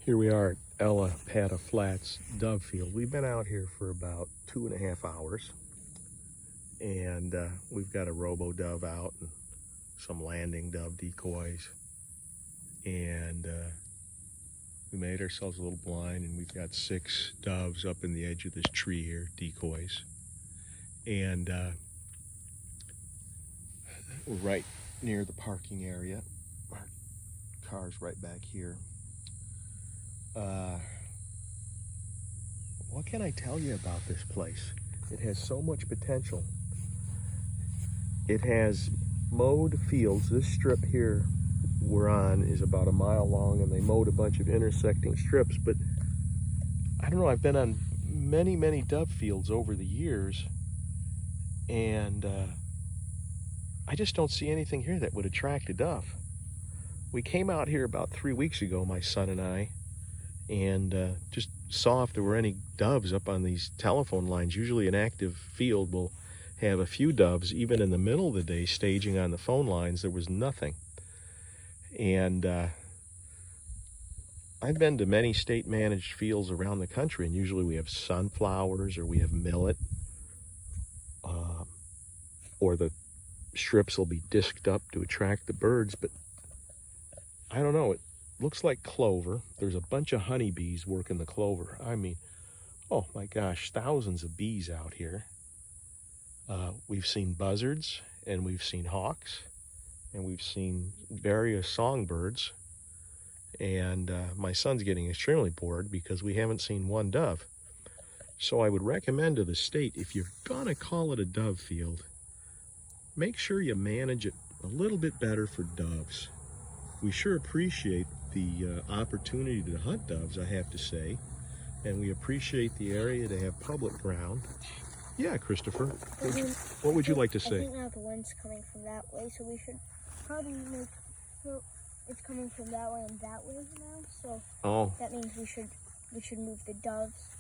Here we are at Allapattah Flats dove field. We've been out here for about 2.5 hours, and we've got a robo dove out and some landing dove decoys, and we made ourselves a little blind, and we've got 6 doves up in the edge of this tree here, decoys, and we're right near the parking area. Our car's right back here. What can I tell you about this place? It has so much potential. It has mowed fields. This strip here we're on is about 1 mile long, and they mowed a bunch of intersecting strips, but I don't know, I've been on many dove fields over the years, and I just don't see anything here that would attract a dove. We came out here about 3 weeks ago, my son and I, and just saw if there were any doves up on these telephone lines. Usually an active field will have a few doves, even in the middle of the day, staging on the phone lines. There was nothing. And I've been to many state-managed fields around the country, and usually we have sunflowers or we have millet, or the strips will be disked up to attract the birds, but I don't know. It looks like clover. There's a bunch of honeybees working the clover. I mean, oh my gosh, thousands of bees out here. We've seen buzzards, and we've seen hawks, and we've seen various songbirds, and my son's getting extremely bored because we haven't seen one dove. So I would recommend to the state, if you're gonna call it a dove field, make sure you manage it a little bit better for doves. We sure appreciate the opportunity to hunt doves, I have to say, and we appreciate the area to have public ground. Yeah, Christopher, what would you like to say? I think now the wind's coming from that way, so we should probably make, so it's coming from that way and that way now, so that means we should move the doves.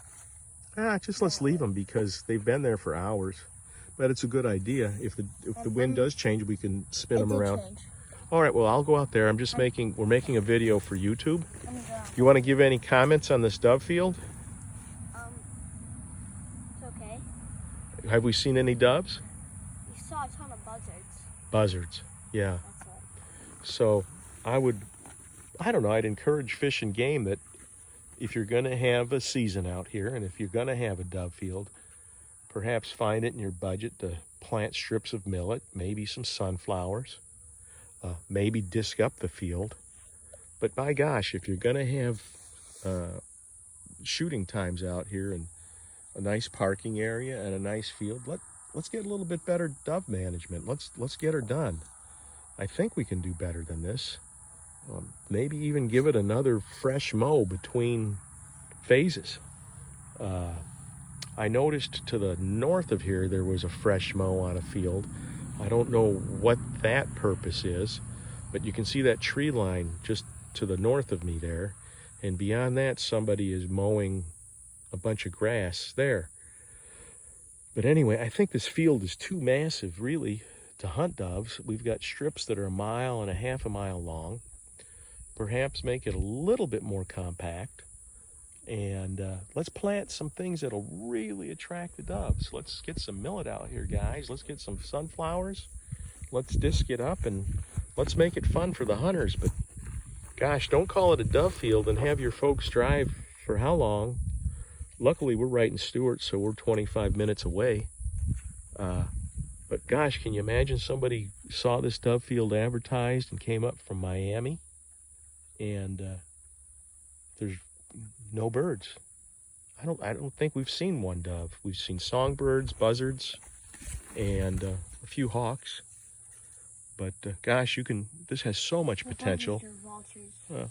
Just let's leave them, because they've been there for hours. But it's a good idea. If the wind does change, we can spin them around. All right, well, I'll go out there. We're making a video for YouTube. You want to give any comments on this dove field? It's okay. Have we seen any doves? We saw a ton of buzzards. Buzzards, yeah. That's all. So I don't know, I'd encourage Fish and Game that if you're going to have a season out here, and if you're going to have a dove field, perhaps find it in your budget to plant strips of millet, maybe some sunflowers. Maybe disc up the field. But by gosh, if you're going to have shooting times out here and a nice parking area and a nice field, let's get a little bit better dove management. Let's get her done. I think we can do better than this. Maybe even give it another fresh mow between phases. I noticed to the north of here there was a fresh mow on a field. I don't know what that purpose is, but you can see that tree line just to the north of me there, and beyond that somebody is mowing a bunch of grass there. But anyway, I think this field is too massive really to hunt doves. We've got strips that are 1.5 miles long. Perhaps make it a little bit more compact, and let's plant some things that'll really attract the doves. Let's get some millet out here, guys. Let's get some sunflowers. Let's disc it up, and let's make it fun for the hunters. But gosh, don't call it a dove field and have your folks drive for how long? Luckily, we're right in Stewart, so we're 25 minutes away. But gosh, can you imagine somebody saw this dove field advertised and came up from Miami, and there's no birds. I don't think we've seen one dove. We've seen songbirds, buzzards, and a few hawks. But gosh, this has so much potential.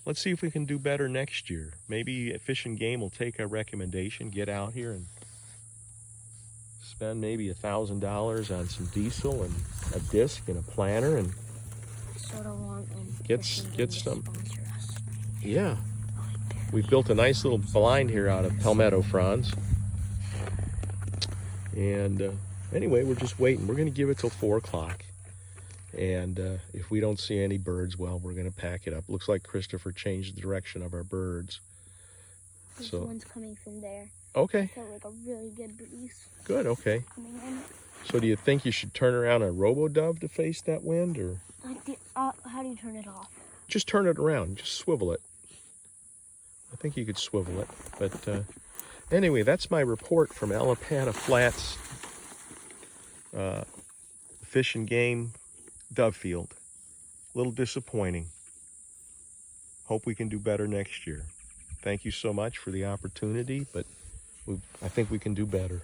Let's see if we can do better next year. Maybe Fish and Game will take our recommendation, get out here and spend maybe $1,000 on some diesel and a disc and a planter, and get some. Yeah. We built a nice little blind here out of palmetto fronds. And anyway, we're just waiting. We're going to give it till 4 o'clock. And if we don't see any birds, well, we're going to pack it up. Looks like Christopher changed the direction of our birds. So the one's coming from there. Okay. I felt like a really good breeze. Good, okay. Coming in. So do you think you should turn around a robo-dove to face that wind, or? How do you turn it off? Just turn it around, just swivel it. I think you could swivel it, but anyway, that's my report from Allapattah Flats Fish and Game Dove Field. A little disappointing. Hope we can do better next year. Thank you so much for the opportunity, but I think we can do better.